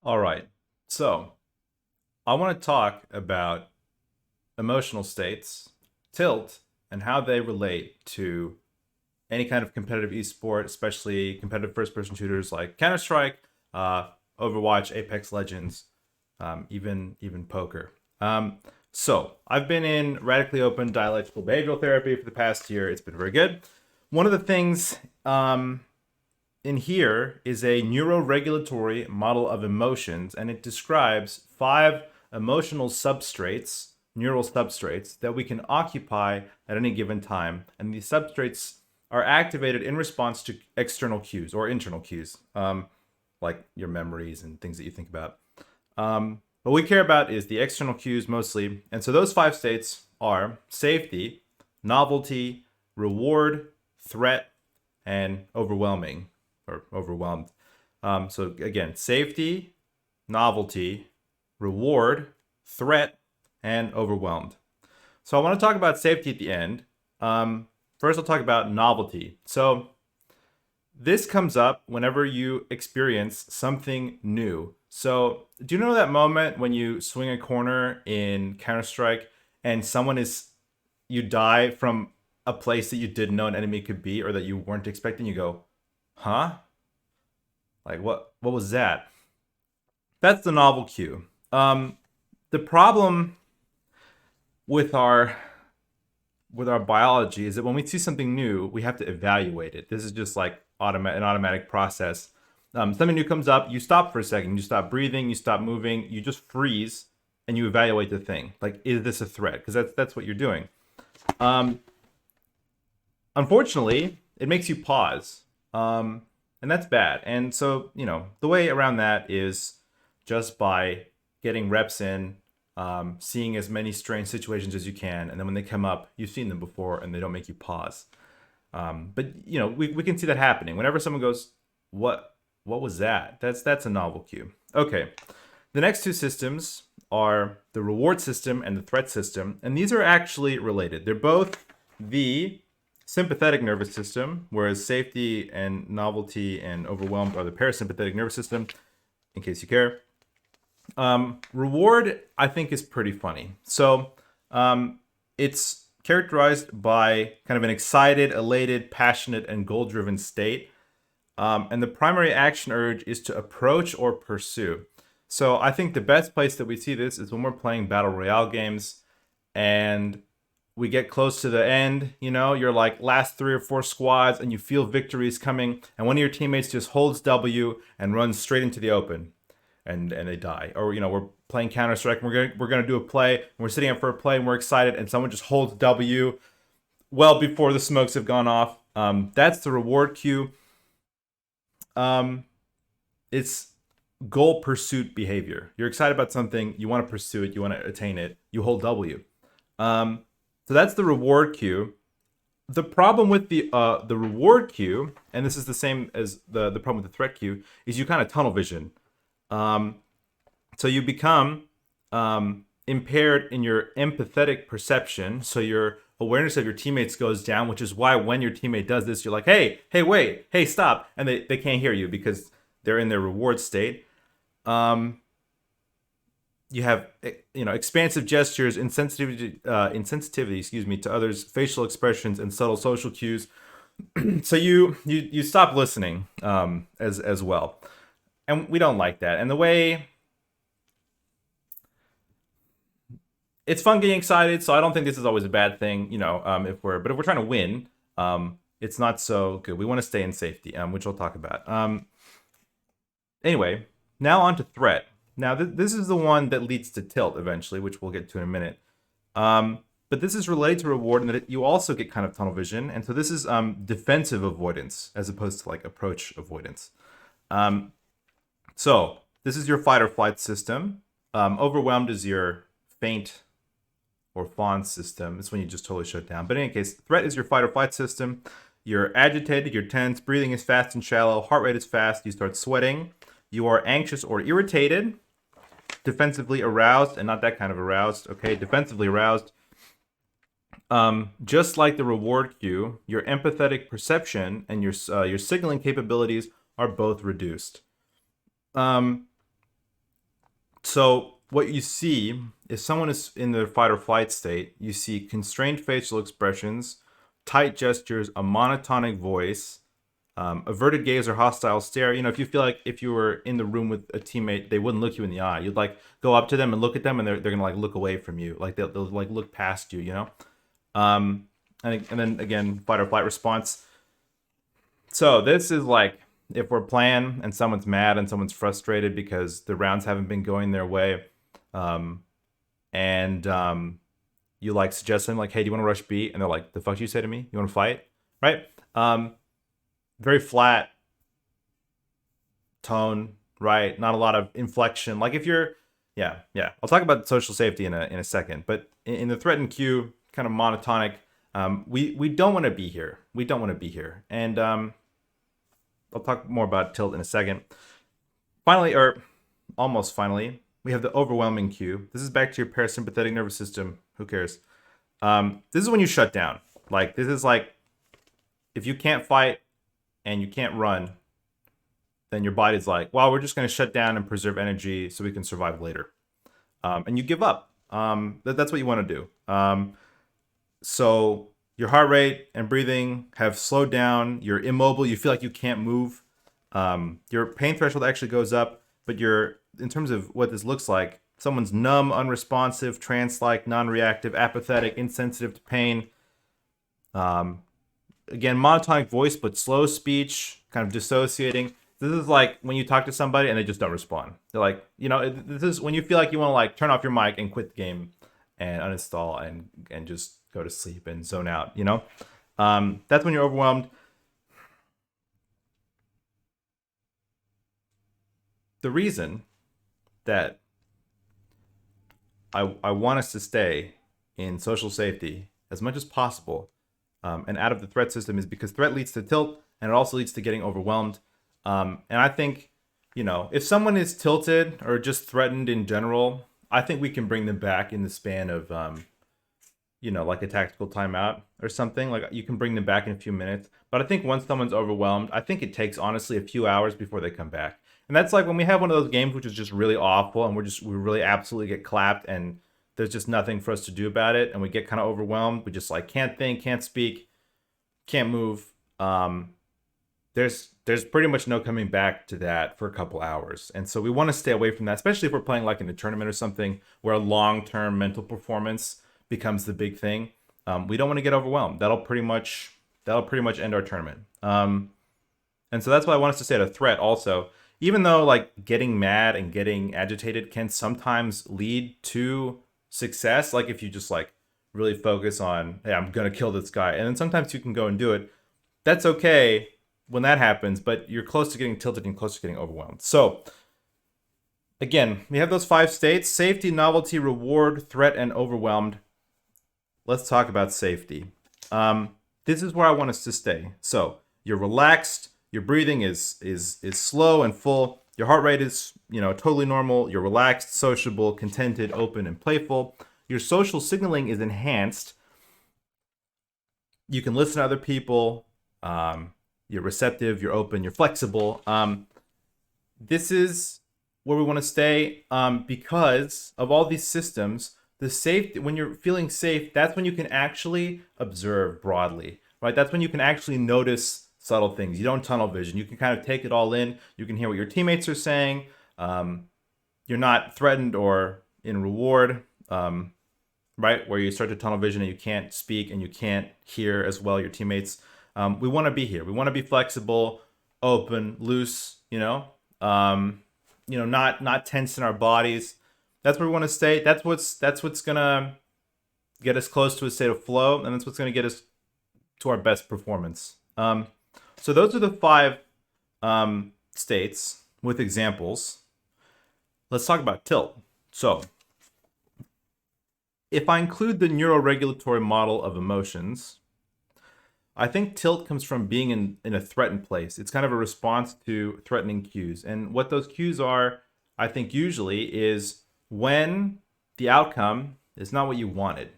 All right. So I want to talk about emotional states, tilt, and how they relate to any kind of competitive esport, especially competitive first-person shooters like Counter-Strike, uh, Overwatch, Apex Legends, even poker. So I've been in radically open dialectical behavioral therapy for the past year. It's been very good. One of the things in here is a neuroregulatory model of emotions, and it describes 5 emotional substrates, neural substrates, that we can occupy at any given time. And these substrates are activated in response to external cues or internal cues, like your memories and things that you think about. What we care about is the external cues mostly. And so those 5 states are safety, novelty, reward, threat, and overwhelming or overwhelmed. So again, safety, novelty, reward, threat, and overwhelmed. So I want to talk about safety at the end. First, I'll talk about novelty. So this comes up whenever you experience something new. So do you know that moment when you swing a corner in Counter-Strike and you die from a place that you didn't know an enemy could be or that you weren't expecting? You go, huh? Like what was that? That's the novel cue. The problem with our biology is that when we see something new, we have to evaluate it. This is just like an automatic process. Something new comes up, you stop for a second, you stop breathing, you stop moving, you just freeze, and you evaluate the thing. Like, is this a threat? Because that's what you're doing. Um, Unfortunately, it makes you pause, and that's bad. And so, the way around that is just by getting reps in, seeing as many strange situations as you can, and then when they come up, you've seen them before, and they don't make you pause. But we can see that happening whenever someone goes, "What was that?" That's a novel cue. Okay, the next two systems are the reward system and the threat system, and these are actually related. They're both the sympathetic nervous system, whereas safety and novelty and overwhelmed are the parasympathetic nervous system, in case you care. Reward, I think, is pretty funny. So it's characterized by kind of an excited, elated, passionate, and goal-driven state. And the primary action urge is to approach or pursue. So I think the best place that we see this is when we're playing battle royale games and we get close to the end. You're like last 3 or 4 squads and you feel victory is coming, and one of your teammates just holds W and runs straight into the open and they die. Or we're playing Counter-Strike and we're gonna do a play and we're sitting up for a play and we're excited and someone just holds W well before the smokes have gone off. That's the reward cue. It's goal pursuit behavior. You're excited about something, you want to pursue it, you want to attain it, you hold W. So that's the reward cue. The problem with the reward cue, and this is the same as the problem with the threat cue, is you kind of tunnel vision. So you become impaired in your empathetic perception. So your awareness of your teammates goes down, which is why when your teammate does this, you're like, hey, wait, hey, stop. And they can't hear you because they're in their reward state. You have expansive gestures, insensitivity, to others' facial expressions and subtle social cues. So you stop listening as well, and we don't like that. And the way it's fun getting excited, so I don't think this is always a bad thing. If we're trying to win, it's not so good. We want to stay in safety, which we'll talk about. Anyway, now on to threat. Now, this is the one that leads to tilt eventually, which we'll get to in a minute. But this is related to reward, and that you also get kind of tunnel vision. And so this is defensive avoidance as opposed to like approach avoidance. So this is your fight or flight system. Overwhelmed is your faint or fawn system. It's when you just totally shut down. But in any case, threat is your fight or flight system. You're agitated, you're tense, breathing is fast and shallow, heart rate is fast, you start sweating. You are anxious or irritated, defensively aroused, and not that kind of aroused, okay? Defensively aroused. Just like the reward cue, your empathetic perception and your signaling capabilities are both reduced. So what you see, if someone is in the fight or flight state, you see constrained facial expressions, tight gestures, a monotonic voice, averted gaze or hostile stare. If you feel like if you were in the room with a teammate, they wouldn't look you in the eye. You'd like go up to them and look at them, and they're gonna like look away from you. Like they'll like look past you. Um, and then again, fight or flight response. So this is like if we're playing and someone's mad and someone's frustrated because the rounds haven't been going their way, and you like suggest them like, hey, do you want to rush B? And they're like, the fuck you say to me? You want to fight? Right? Very flat tone, right? Not a lot of inflection. Like if you're, yeah. I'll talk about social safety in a second. But in the threat and cue, kind of monotonic, we don't want to be here. We don't want to be here. And I'll talk more about tilt in a second. Finally, or almost finally, we have the overwhelming cue. This is back to your parasympathetic nervous system. Who cares? This is when you shut down. Like this is like if you can't fight and you can't run, then your body's like, well, we're just going to shut down and preserve energy so we can survive later. And you give up. That's what you want to do. So your heart rate and breathing have slowed down. You're immobile. You feel like you can't move. Your pain threshold actually goes up, but in terms of what this looks like, someone's numb, unresponsive, trance-like, non-reactive, apathetic, insensitive to pain. Again, monotonic voice, but slow speech, kind of dissociating. This is like when you talk to somebody and they just don't respond. They're like, this is when you feel like you want to like turn off your mic and quit the game and uninstall and just go to sleep and zone out, That's when you're overwhelmed. The reason that I want us to stay in social safety as much as possible and out of the threat system is because threat leads to tilt and it also leads to getting overwhelmed. And I think, if someone is tilted or just threatened in general, I think we can bring them back in the span of, like a tactical timeout or something. Like you can bring them back in a few minutes. But I think once someone's overwhelmed, I think it takes honestly a few hours before they come back. And that's like when we have one of those games which is just really awful and we really absolutely get clapped and there's just nothing for us to do about it and we get kind of overwhelmed. We just like can't think, can't speak, can't move. There's pretty much no coming back to that for a couple hours. And so we want to stay away from that, especially if we're playing like in a tournament or something where long-term mental performance becomes the big thing. We don't want to get overwhelmed. That'll pretty much end our tournament. And so that's why I want us to stay at a threat also. Even though like getting mad and getting agitated can sometimes lead to success, like if you just like really focus on, hey, I'm gonna kill this guy, and then sometimes you can go and do it. That's okay when that happens, but you're close to getting tilted and close to getting overwhelmed. So again, we have those 5 states: safety, novelty, reward, threat, and overwhelmed. Let's talk about safety. This is where I want us to stay. So you're relaxed. Your breathing is slow and full. Your heart rate is, totally normal. You're relaxed, sociable, contented, open, and playful. Your social signaling is enhanced. You can listen to other people. You're receptive. You're open. You're flexible. This is where we want to stay because of all these systems. When you're feeling safe, that's when you can actually observe broadly, right? That's when you can actually notice subtle things. You don't tunnel vision. You can kind of take it all in. You can hear what your teammates are saying. You're not threatened or in reward, right? Where you start to tunnel vision and you can't speak and you can't hear as well your teammates. We want to be here. We want to be flexible, open, loose, not tense in our bodies. That's where we want to stay. That's what's gonna get us close to a state of flow, and that's what's gonna get us to our best performance. So those are the 5 states with examples. Let's talk about tilt. So if I include the neuroregulatory model of emotions, I think tilt comes from being in a threatened place. It's kind of a response to threatening cues. And what those cues are, I think usually is when the outcome is not what you wanted,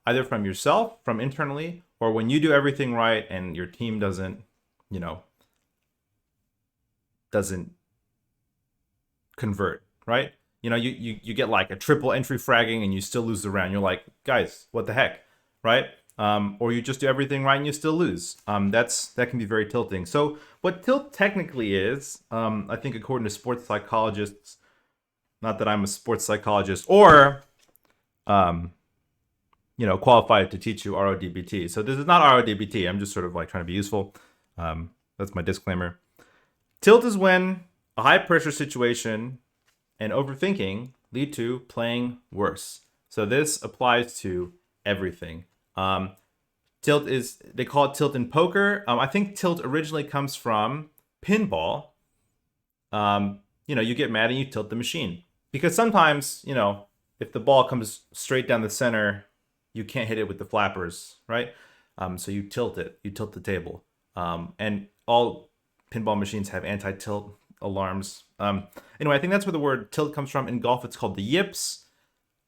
either from yourself, from internally, or when you do everything right and your team doesn't convert, right? you get like a triple entry fragging and you still lose the round. You're like, guys, what the heck, right? Or you just do everything right and you still lose. That can be very tilting. So what tilt technically is, I think according to sports psychologists, not that I'm a sports psychologist or qualified to teach you RODBT. So this is not RODBT. I'm just sort of like trying to be useful. That's my disclaimer. Tilt is when a high pressure situation and overthinking lead to playing worse. So this applies to everything. Tilt is, they call it tilt in poker. I think tilt originally comes from pinball. You get mad and you tilt the machine. Because sometimes, if the ball comes straight down the center, you can't hit it with the flappers, right? So you tilt it, you tilt the table. And all pinball machines have anti-tilt alarms. Anyway, I think that's where the word tilt comes from. In golf, it's called the yips.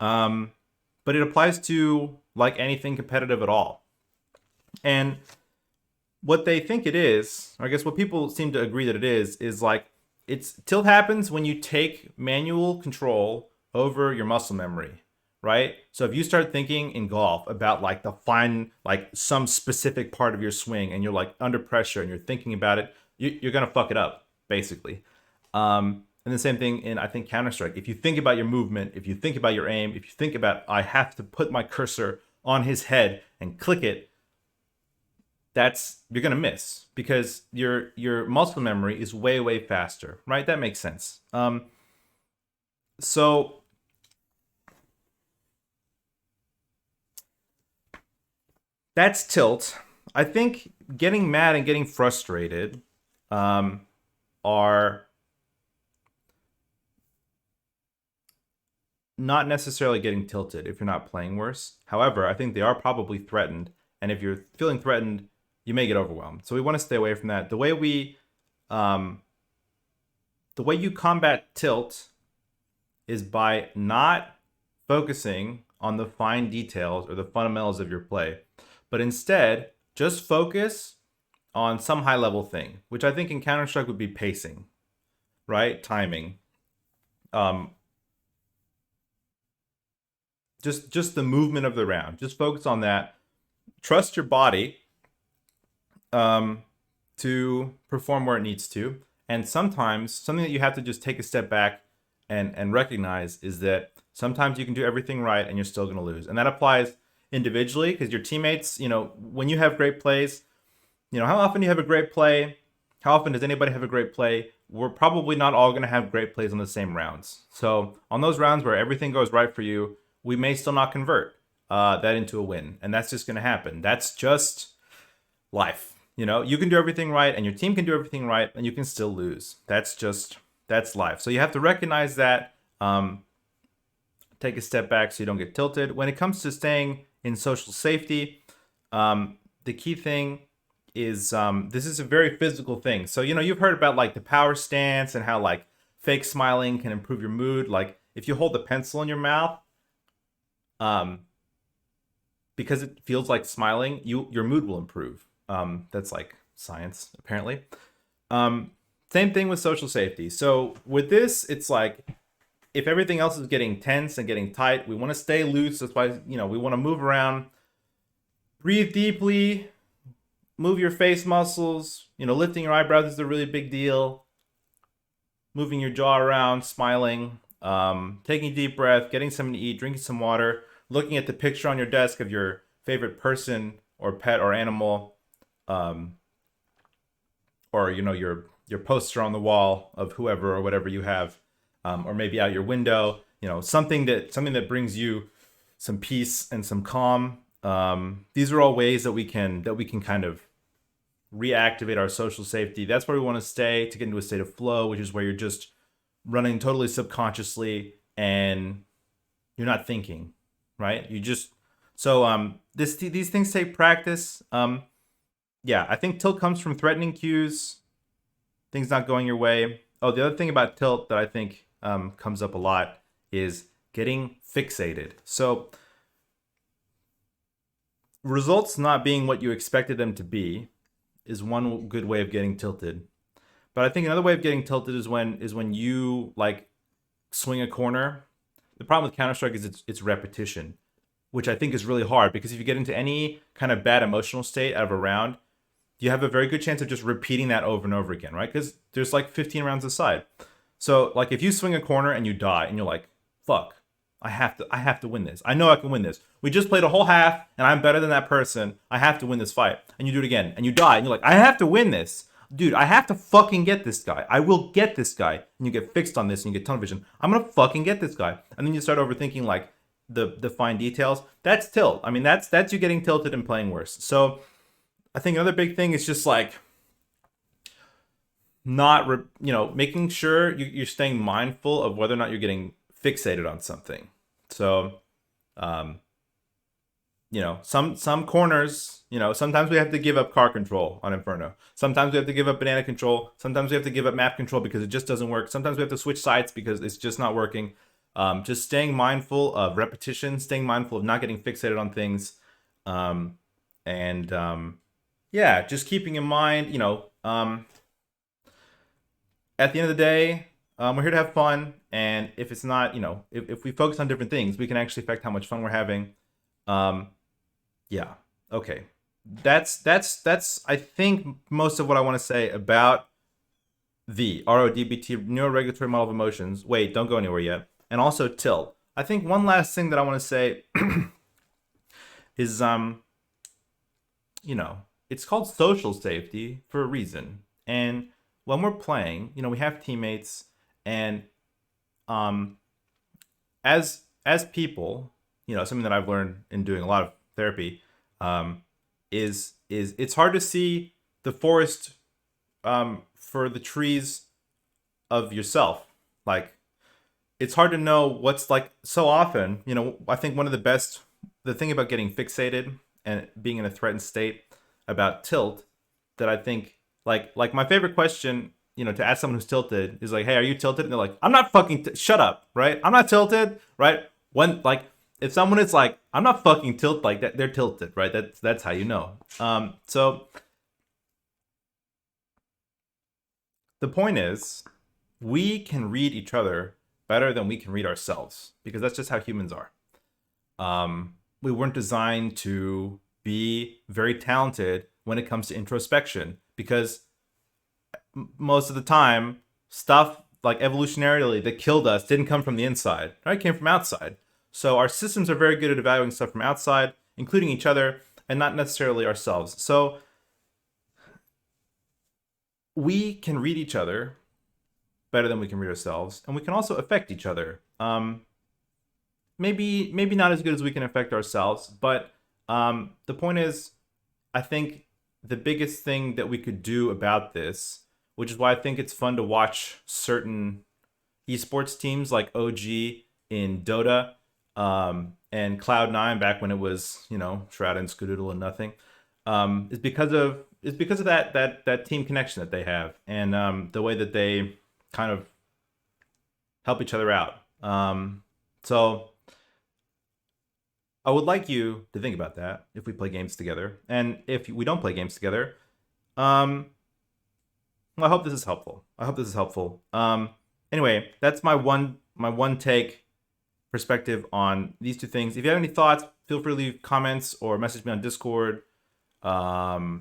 But it applies to like anything competitive at all. And what they think it is, or I guess what people seem to agree that it is like tilt happens when you take manual control over your muscle memory, right? So if you start thinking in golf about like like some specific part of your swing and you're like under pressure and you're thinking about it, you're going to fuck it up, basically. And the same thing in, I think, Counter-Strike. If you think about your movement, if you think about your aim, if you think about, I have to put my cursor on his head and click it, you're going to miss because your muscle memory is way, way faster, right? That makes sense. So that's tilt. I think getting mad and getting frustrated are not necessarily getting tilted if you're not playing worse. However, I think they are probably threatened. And if you're feeling threatened, you may get overwhelmed. So we want to stay away from that. The way you combat tilt is by not focusing on the fine details or the fundamentals of your play, but instead just focus on some high level thing, which I think in Counter-Strike would be pacing, right? Timing. Just the movement of the round. Just focus on that. Trust your body to perform where it needs to. And sometimes something that you have to just take a step back and recognize is that sometimes you can do everything right and you're still going to lose. And that applies individually because your teammates, when you have great plays, how often do you have a great play? How often does anybody have a great play? We're probably not all going to have great plays on the same rounds. So on those rounds where everything goes right for you, we may still not convert that into a win. And that's just going to happen. That's just life. You can do everything right and your team can do everything right and you can still lose. That's life. So you have to recognize that, take a step back so you don't get tilted. When it comes to staying in social safety, the key thing is this is a very physical thing. So, you've heard about like the power stance and how like fake smiling can improve your mood. Like if you hold the pencil in your mouth, because it feels like smiling, your mood will improve. That's like science, apparently. Same thing with social safety. So with this, it's like if everything else is getting tense and getting tight, we want to stay loose. That's why, we want to move around, breathe deeply, move your face muscles. Lifting your eyebrows is a really big deal. Moving your jaw around, smiling, taking a deep breath, getting something to eat, drinking some water, looking at the picture on your desk of your favorite person or pet or animal, or your poster on the wall of whoever or whatever you have, or maybe out your window. Something that brings you some peace and some calm. These are all ways that we can kind of reactivate our social safety. That's where we want to stay to get into a state of flow, which is where you're just running totally subconsciously and you're not thinking, right? These things take practice. I think tilt comes from threatening cues, things not going your way. Oh, the other thing about tilt that I think comes up a lot is getting fixated. So results not being what you expected them to be is one good way of getting tilted. But I think another way of getting tilted is when you like swing a corner. The problem with Counter-Strike is it's repetition, which I think is really hard, because if you get into any kind of bad emotional state out of a round, you have a very good chance of just repeating that over and over again, right? Because there's like 15 rounds aside. So like if you swing a corner and you die and you're like, fuck, I have to win this. I know I can win this. We just played a whole half and I'm better than that person. I have to win this fight. And you do it again and you die and you're like, I have to win this. Dude, I have to fucking get this guy. I will get this guy. And you get fixed on this and you get tunnel vision. I'm gonna fucking get this guy. And then you start overthinking like the fine details. That's tilt. I mean, that's you getting tilted and playing worse. So I think another big thing is just like not, making sure you're staying mindful of whether or not you're getting fixated on something. So, some corners, sometimes we have to give up car control on Inferno. Sometimes we have to give up banana control. Sometimes we have to give up map control because it just doesn't work. Sometimes we have to switch sides because it's just not working. Just staying mindful of repetition, staying mindful of not getting fixated on things. Just keeping in mind, at the end of the day, we're here to have fun. And if it's not, if we focus on different things, we can actually affect how much fun we're having. Okay. That's I think most of what I want to say about the RODBT, Neuroregulatory Model of Emotions. Wait, don't go anywhere yet. And also tilt. I think one last thing that I want to say is, it's called social safety for a reason. And when we're playing, we have teammates, and as people, something that I've learned in doing a lot of therapy, is it's hard to see the forest for the trees of yourself. Like, it's hard to know what's like so often. I think the thing about getting fixated and being in a threatened state about tilt, that I think like my favorite question, to ask someone who's tilted is like, hey, are you tilted? And they're like, I'm not fucking shut up, right? I'm not tilted, right? When like if someone is like, I'm not fucking tilted, like that, they're tilted, right? That's how you know. So the point is, we can read each other better than we can read ourselves, because that's just how humans are. We weren't designed to be very talented when it comes to introspection, because most of the time, stuff like evolutionarily that killed us didn't come from the inside, right? It came from outside. So our systems are very good at evaluating stuff from outside, including each other, and not necessarily ourselves. So we can read each other better than we can read ourselves, and we can also affect each other. Maybe not as good as we can affect ourselves, but the point is, I think the biggest thing that we could do about this, which is why I think it's fun to watch certain esports teams like OG in Dota, and Cloud9 back when it was, Shroud and Skadoodle and nothing, is because of that team connection that they have, and the way that they kind of help each other out. So I would like you to think about that if we play games together, and if we don't play games together. Well, I hope this is helpful. Anyway, that's my one take perspective on these two things. If you have any thoughts, feel free to leave comments or message me on Discord, or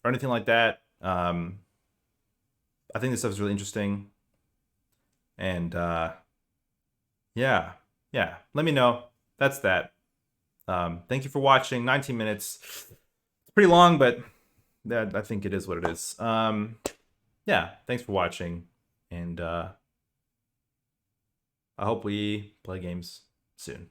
anything like that. I think this stuff is really interesting, and yeah, let me know. That's that. Thank you for watching. 19 minutes. It's pretty long, but I think it is what it is. Yeah, thanks for watching, and I hope we play games soon.